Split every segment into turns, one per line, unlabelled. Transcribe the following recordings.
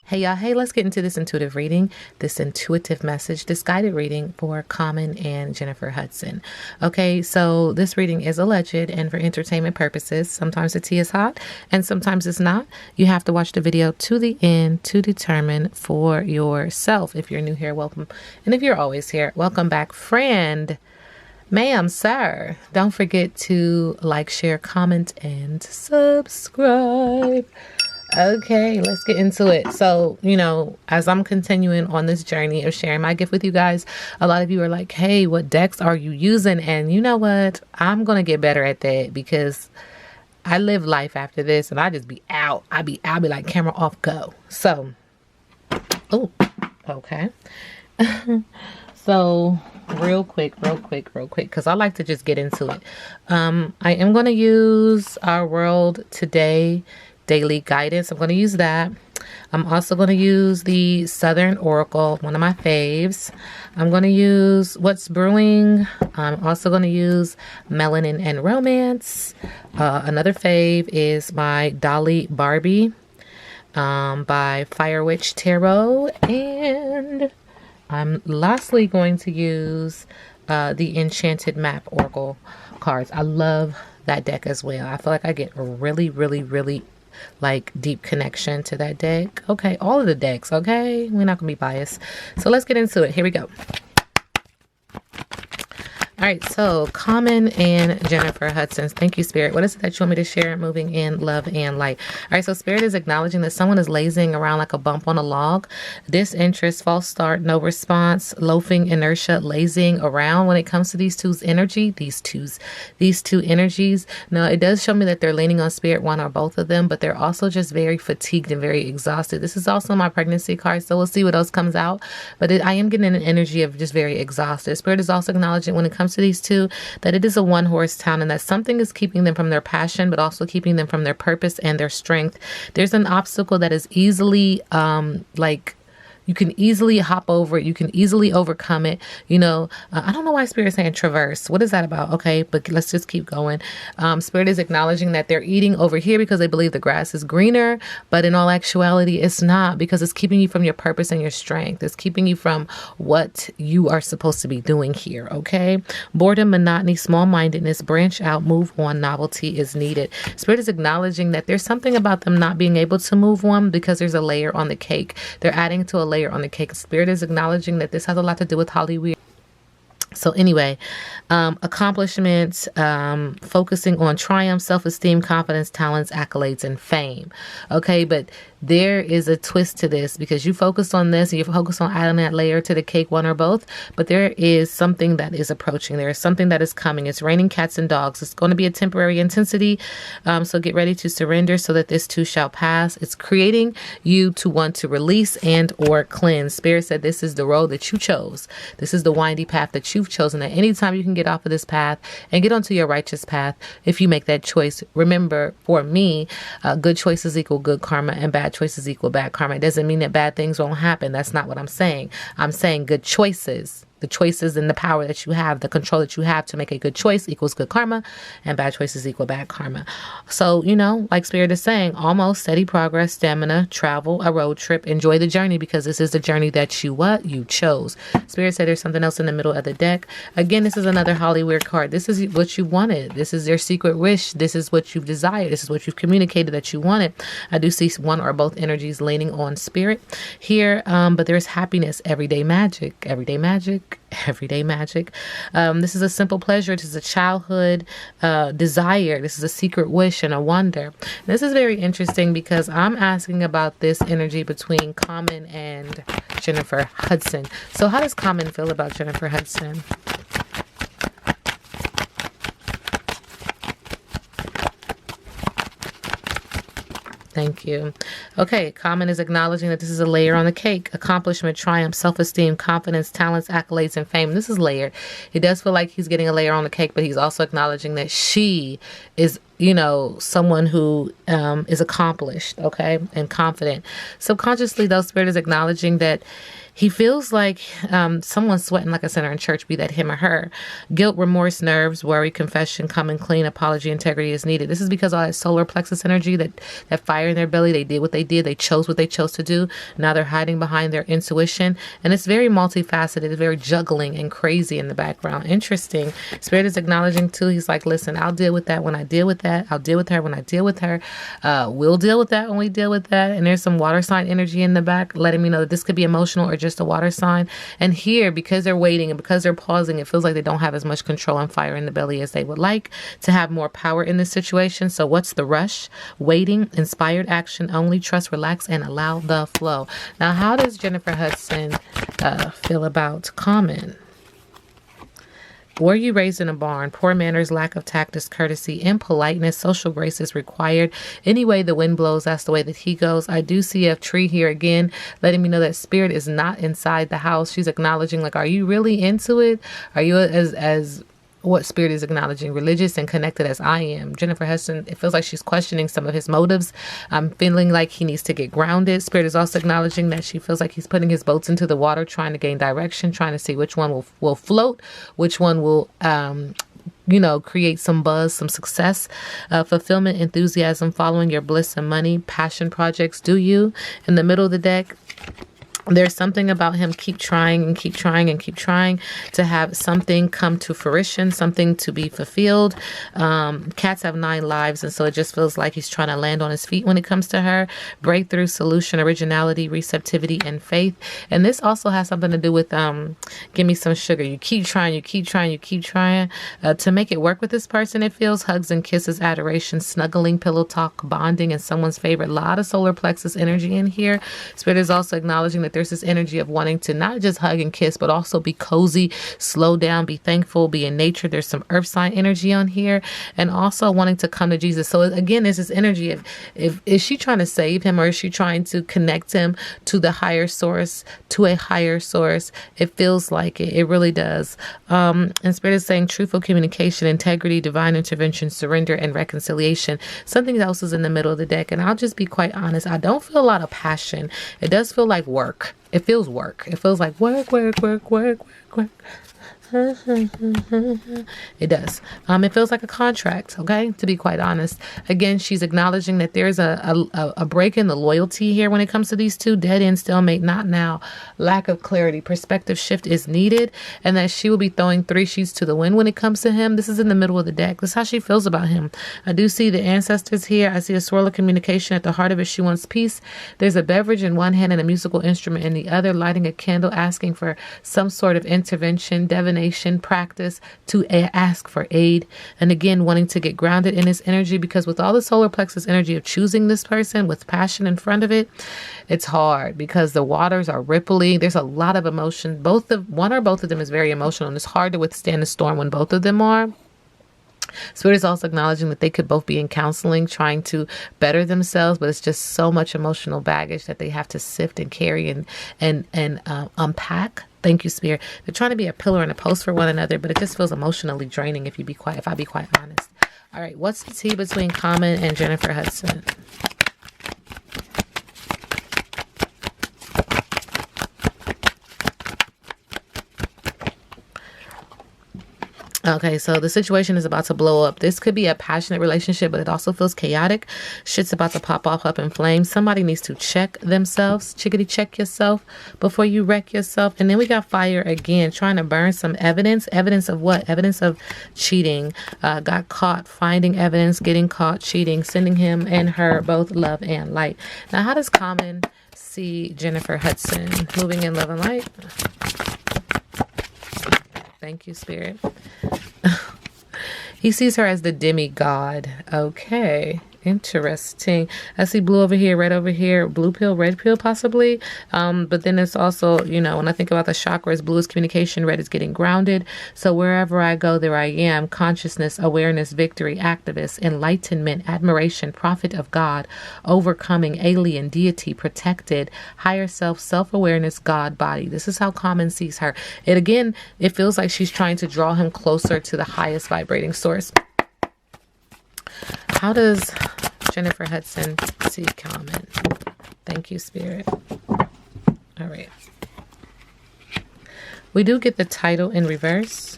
Hey y'all, hey, let's get into this intuitive reading, this intuitive message, this guided reading for Common and Jennifer Hudson. Okay, so this reading is alleged and for entertainment purposes. Sometimes the tea is hot and sometimes it's not. You have to watch the video to the end to determine for yourself. If you're new here, welcome. And if you're always here, welcome back, friend. Ma'am, sir, don't forget to like, share, comment, and subscribe. Okay, let's get into it. So, as I'm continuing on this journey of sharing my gift with you guys, a lot of you are like, hey, what decks are you using? And you know what? I'm going to get better at that because I live life after this and I just be out. I'll be like camera off, go. So, oh, okay. So real quick, because I like to just get into it. I am going to use our World Today Daily Guidance. I'm going to use that. I'm also going to use the Southern Oracle, one of my faves. I'm going to use What's Brewing. I'm also going to use Melanin and Romance. Another fave is my Dolly Barbie by Fire Witch Tarot. And I'm lastly going to use the Enchanted Map Oracle cards. I love that deck as well. I feel like I get a really like deep connection to that deck. Okay, all of the decks, okay? We're not gonna be biased. So let's get into it. Here we go. All right, so Common and Jennifer Hudson. Thank you, Spirit. What is it that you want me to share? Moving in love and light. All right, so Spirit is acknowledging that someone is lazing around like a bump on a log. Disinterest, false start, no response, loafing, inertia, lazing around when it comes to these two's energy. These two energies. Now, it does show me that they're leaning on Spirit, one or both of them, but they're also just very fatigued and very exhausted. This is also my pregnancy card, so we'll see what else comes out. But I am getting an energy of just very exhausted. Spirit is also acknowledging when it comes to these two that it is a one-horse town and that something is keeping them from their passion, but also keeping them from their purpose and their strength. There's an obstacle that is easily you can easily hop over it. You can easily overcome it. I don't know why Spirit is saying traverse. What is that about? Okay, but let's just keep going. Spirit is acknowledging that they're eating over here because they believe the grass is greener, but in all actuality, it's not, because it's keeping you from your purpose and your strength. It's keeping you from what you are supposed to be doing here, okay? Boredom, monotony, small-mindedness, branch out, move on, novelty is needed. Spirit is acknowledging that there's something about them not being able to move on because there's a layer on the cake. They're adding to a layer on the cake. Spirit is acknowledging that this has a lot to do with Hollywood. So anyway, accomplishments, focusing on triumph, self-esteem, confidence, talents, accolades, and fame. Okay, but there is a twist to this because you focus on this and you focus on adding that layer to the cake, one or both, but there is something that is approaching. There is something that is coming. It's raining cats and dogs. It's going to be a temporary intensity. So get ready to surrender so that this too shall pass. It's creating you to want to release and or cleanse. Spirit said this is the road that you chose. This is the windy path that you've chosen. At any time you can get off of this path and get onto your righteous path if you make that choice. Remember, for me, good choices equal good karma and bad choices equal bad karma. It doesn't mean that bad things won't happen. That's not what I'm saying. I'm saying good choices. The choices and the power that you have, the control that you have to make a good choice equals good karma, and bad choices equal bad karma. So, like Spirit is saying, almost steady progress, stamina, travel, a road trip, enjoy the journey because this is the journey that you chose. Spirit said there's something else in the middle of the deck. Again, this is another Hollywood card. This is what you wanted. This is your secret wish. This is what you've desired. This is what you've communicated that you wanted. I do see one or both energies leaning on Spirit here, but there's happiness, everyday magic. This is a simple pleasure. This is a childhood desire. This is a secret wish and a wonder. This is very interesting because I'm asking about this energy between Common and Jennifer Hudson. So how does Common feel about Jennifer Hudson? Thank you. Okay, Common is acknowledging that this is a layer on the cake. Accomplishment, triumph, self-esteem, confidence, talents, accolades, and fame. This is layered. He does feel like he's getting a layer on the cake, but he's also acknowledging that she is someone who is accomplished, okay, and confident. Subconsciously, though, Spirit is acknowledging that he feels like someone's sweating like a sinner in church, be that him or her. Guilt, remorse, nerves, worry, confession, coming clean, apology, integrity is needed. This is because all that solar plexus energy, that fire in their belly, they did what they did. They chose what they chose to do. Now they're hiding behind their intuition. And it's very multifaceted. It's very juggling and crazy in the background. Interesting. Spirit is acknowledging too. He's like, listen, I'll deal with that when I deal with that. I'll deal with her when I deal with her. We'll deal with that when we deal with that. And there's some water sign energy in the back letting me know that this could be emotional or just a water sign. And here, because they're waiting and because they're pausing, it feels like they don't have as much control and fire in the belly as they would like to have more power in this situation. So what's the rush? Waiting, inspired action only, trust, relax, and allow the flow. Now, how does Jennifer Hudson feel about Common? Were you raised in a barn? Poor manners, lack of tact, discourtesy, impoliteness, social grace is required. Any way the wind blows, that's the way that he goes. I do see a tree here again, letting me know that Spirit is not inside the house. She's acknowledging, like, are you really into it? Are you as what Spirit is acknowledging, religious and connected as I am? Jennifer Hudson, it feels like she's questioning some of his motives. I'm feeling like he needs to get grounded. Spirit is also acknowledging that she feels like he's putting his boats into the water, trying to gain direction, trying to see which one will float, which one will create some buzz, some success, fulfillment, enthusiasm, following your bliss and money, passion projects. Do you? In the middle of the deck, there's something about him keep trying and keep trying and keep trying to have something come to fruition, something to be fulfilled. Cats have 9 lives, and so it just feels like he's trying to land on his feet when it comes to her. Breakthrough, solution, originality, receptivity, and faith. And this also has something to do with give me some sugar. You keep trying, you keep trying, you keep trying to make it work with this person. It feels hugs and kisses, adoration, snuggling, pillow talk, bonding, and someone's favorite. A lot of solar plexus energy in here. Spirit is also acknowledging that there's this energy of wanting to not just hug and kiss, but also be cozy, slow down, be thankful, be in nature. There's some earth sign energy on here, and also wanting to come to Jesus. So again, there's this energy of, is she trying to save him, or is she trying to connect him to the higher source, to a higher source? It feels like it. It really does. And Spirit is saying truthful communication, integrity, divine intervention, surrender, and reconciliation. Something else is in the middle of the deck, and I'll just be quite honest. I don't feel a lot of passion. It does feel like work. It feels work. It feels like work. It does. It feels like a contract, okay? To be quite honest. Again, she's acknowledging that there's a break in the loyalty here when it comes to these two. Dead end, stalemate, not now. Lack of clarity. Perspective shift is needed, and that she will be throwing 3 sheets to the wind when it comes to him. This is in the middle of the deck. This is how she feels about him. I do see the ancestors here. I see a swirl of communication. At the heart of it, she wants peace. There's a beverage in one hand and a musical instrument in the other, lighting a candle, asking for some sort of intervention, divination, practice, to ask for aid. And again, wanting to get grounded in his energy, because with all the solar plexus energy of choosing this person with passion in front of it, it's hard because the waters are rippling. There's a lot of emotion. One or both of them is very emotional, and it's hard to withstand the storm when both of them are. Spirit is also acknowledging that they could both be in counseling, trying to better themselves, but it's just so much emotional baggage that they have to sift and carry and unpack. Thank you, Spirit. They're trying to be a pillar and a post for one another, but it just feels emotionally draining if I be quite honest. All right, what's the tea between Common and Jennifer Hudson? Okay, so the situation is about to blow up. This could be a passionate relationship, but it also feels chaotic. Shit's about to pop off up in flames. Somebody needs to check themselves. Chickadee, check yourself before you wreck yourself. And then we got fire again, trying to burn some evidence. Evidence of what? Evidence of cheating. Got caught, finding evidence, getting caught, cheating, sending him and her both love and light. Now, how does Common see Jennifer Hudson moving in love and light? Thank you, Spirit. He sees her as the demigod. Okay. Interesting. I see blue over here, red over here, blue pill, red pill possibly. But then it's also, when I think about the chakras, blue is communication, red is getting grounded. So wherever I go, there I am. Consciousness, awareness, victory, activist, enlightenment, admiration, prophet of God, overcoming, alien, deity, protected, higher self, self-awareness, God, body. This is how Common sees her. It feels like she's trying to draw him closer to the highest vibrating source. How does Jennifer Hudson see Common? Thank you, Spirit. All right. We do get the title in reverse.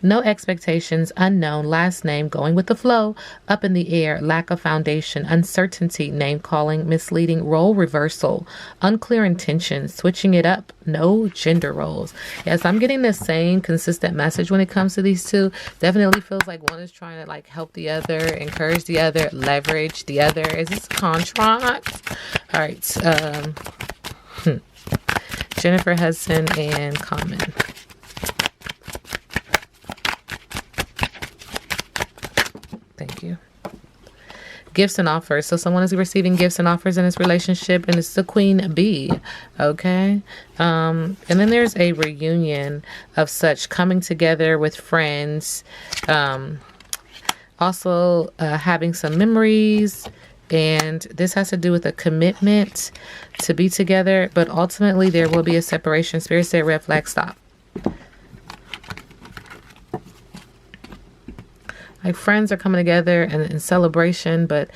No expectations, unknown, last name, going with the flow, up in the air, lack of foundation, uncertainty, name calling, misleading, role reversal, unclear intentions, switching it up, no gender roles. Yes, I'm getting the same consistent message when it comes to these two. Definitely feels like one is trying to like help the other, encourage the other, leverage the other. Is this a contract? All right. Jennifer Hudson and Common. Thank you. Gifts and offers. So someone is receiving gifts and offers in this relationship, and it's the Queen Bee. Okay. And then there's a reunion of such, coming together with friends. Also having some memories. And this has to do with a commitment to be together. But ultimately, there will be a separation. Spirit said, red flag, stop. Like friends are coming together and in celebration, but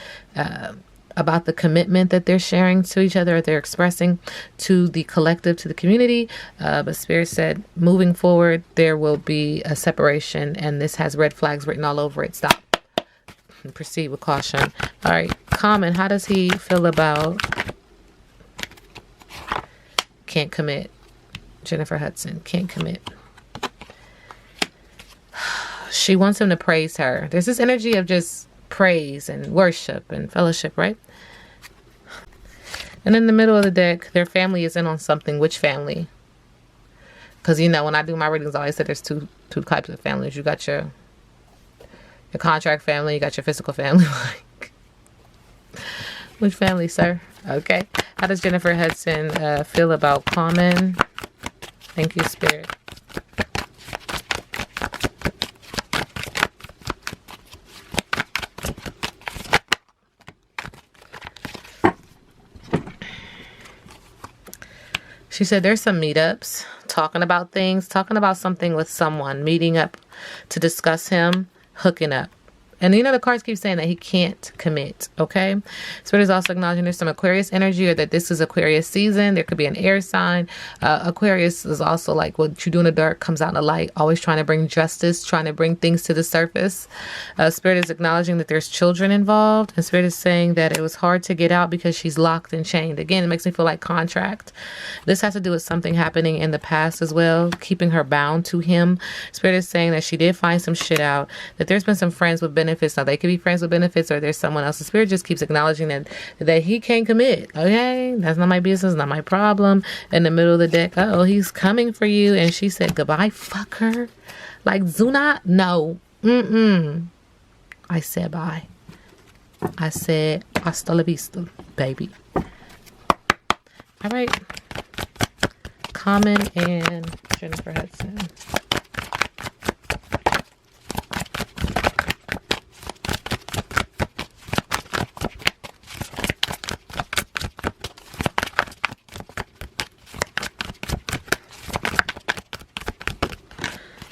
about the commitment that they're sharing to each other, or they're expressing to the collective, to the community. But Spirit said, moving forward, there will be a separation, and this has red flags written all over it. Stop. And proceed with caution. All right, Common, how does he feel about can't commit? Jennifer Hudson, can't commit. She wants him to praise her. There's this energy of just praise and worship and fellowship, right? And in the middle of the deck, their family is in on something. Which family? Because, you know, when I do my readings, I always say there's two types of families. You got your contract family, you got your physical family. Like, which family, sir? Okay. How does Jennifer Hudson feel about Common? Thank you, Spirit. She said there's some meetups, talking about things, talking about something with someone, meeting up to discuss him, hooking up. And, you know, the cards keep saying that he can't commit, okay? Spirit is also acknowledging there's some Aquarius energy, or that this is Aquarius season. There could be an air sign. Aquarius is also like what you do in the dark comes out in the light, always trying to bring justice, trying to bring things to the surface. Spirit is acknowledging that there's children involved. And Spirit is saying that it was hard to get out because she's locked and chained. Again, it makes me feel like contract. This has to do with something happening in the past as well, keeping her bound to him. Spirit is saying that she did find some shit out, that there's been some friends with benefits. Now, they could be friends with benefits, or there's someone else. The Spirit just keeps acknowledging that he can't commit. Okay, that's not my business, not my problem. In the middle of the deck, he's coming for you. And she said, goodbye, fuck her. Like, Zuna, no. I said bye. I said hasta la vista, baby. All right. Common and Jennifer Hudson.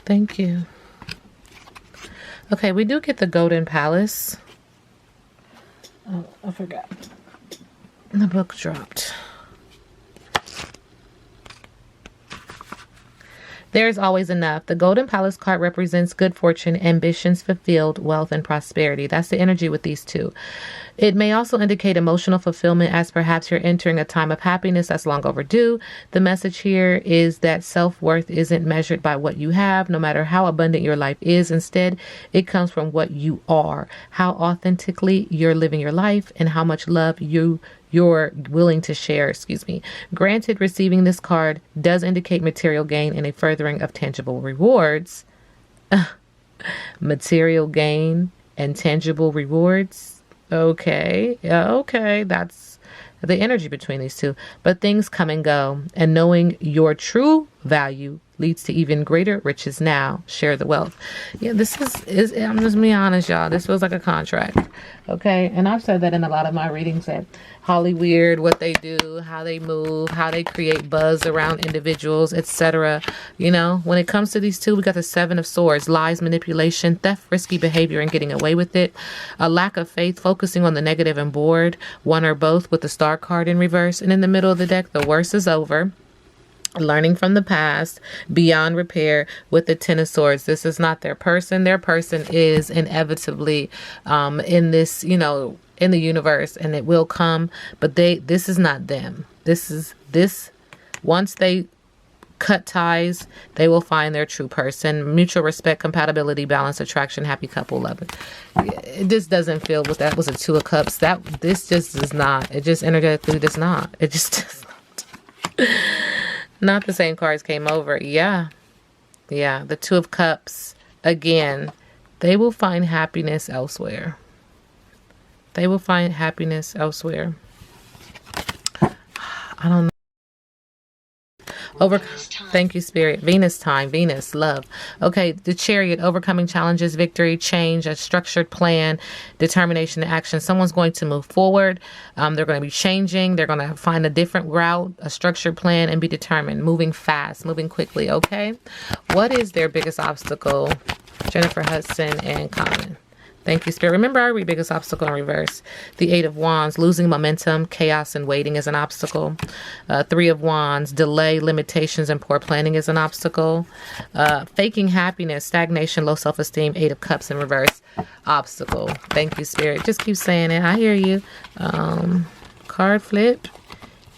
Thank you. Okay, we do get the Golden Palace. Oh, I forgot. The book dropped. There is always enough. The Golden Palace card represents good fortune, ambitions fulfilled, wealth, and prosperity. That's the energy with these two. It may also indicate emotional fulfillment, as perhaps you're entering a time of happiness that's long overdue. The message here is that self-worth isn't measured by what you have, no matter how abundant your life is. Instead, it comes from what you are, how authentically you're living your life, and how much love you're willing to share. Granted, receiving this card does indicate material gain and a furthering of tangible rewards. Material gain and tangible rewards. Okay. That's the energy between these two. But things come and go, and knowing your true value leads to even greater riches now. Share the wealth. Yeah, this is I'm just being honest, y'all. This feels like a contract. Okay. And I've said that in a lot of my readings, that Hollyweird, what they do, how they move, how they create buzz around individuals, etc. You know, when it comes to these two, we got the Seven of Swords: lies, manipulation, theft, risky behavior, and getting away with it. A lack of faith, focusing on the negative and bored, one or both, with the Star card in reverse. And in the middle of the deck, the worst is over. Learning from the past, beyond repair, with the Ten of Swords. This is not their person. Their person is inevitably in this, you know, in the universe, and it will come, but this is not them. Once they cut ties, they will find their true person. Mutual respect, compatibility, balance, attraction, happy couple, love it. It just doesn't feel what that was. A Two of Cups. This just does not. It just energetically does not. It just does not. Not the same cards came over. Yeah. The Two of Cups. Again, they will find happiness elsewhere. They will find happiness elsewhere. I don't know. Thank you, Spirit. Venus time. Venus, love. Okay, the Chariot, overcoming challenges, victory, change, a structured plan, determination, and action. Someone's going to move forward. They're going to be changing. They're going to find a different route, a structured plan, and be determined. Moving fast, moving quickly, okay? What is their biggest obstacle? Jennifer Hudson and Common. Thank you, Spirit. Remember, I read biggest obstacle in reverse. The Eight of Wands, losing momentum, chaos, and waiting is an obstacle. Three of Wands, delay, limitations, and poor planning is an obstacle. Faking happiness, stagnation, low self-esteem, Eight of Cups in reverse, obstacle. Thank you, Spirit. Just keep saying it. I hear you. Card flip.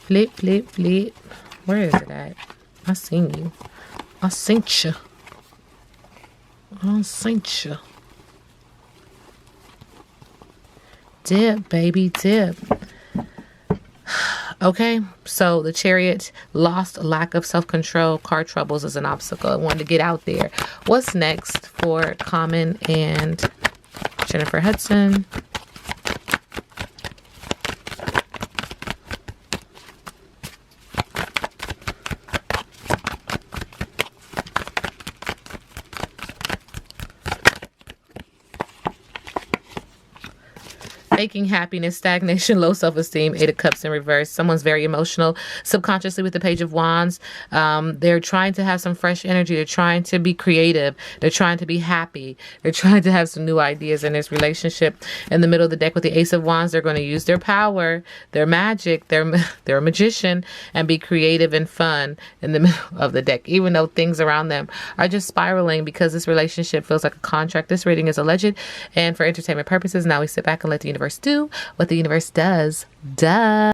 Flip, flip, flip. Where is it at? I seen you. I seen you. I seen you. Dip, baby, dip. Okay, so the Chariot, lost, lack of self-control, car troubles is an obstacle. I wanted to get out there. What's next for Common and Jennifer Hudson? Faking happiness, stagnation, low self-esteem, Eight of Cups in reverse. Someone's very emotional subconsciously with the Page of Wands. They're trying to have some fresh energy. They're trying to be creative. They're trying to be happy. They're trying to have some new ideas in this relationship. In the middle of the deck with the Ace of Wands, they're going to use their power, their magic, they're a magician, and be creative and fun in the middle of the deck, even though things around them are just spiraling because this relationship feels like a contract. This reading is alleged and for entertainment purposes. Now we sit back and let the universe do what the universe does. Duh.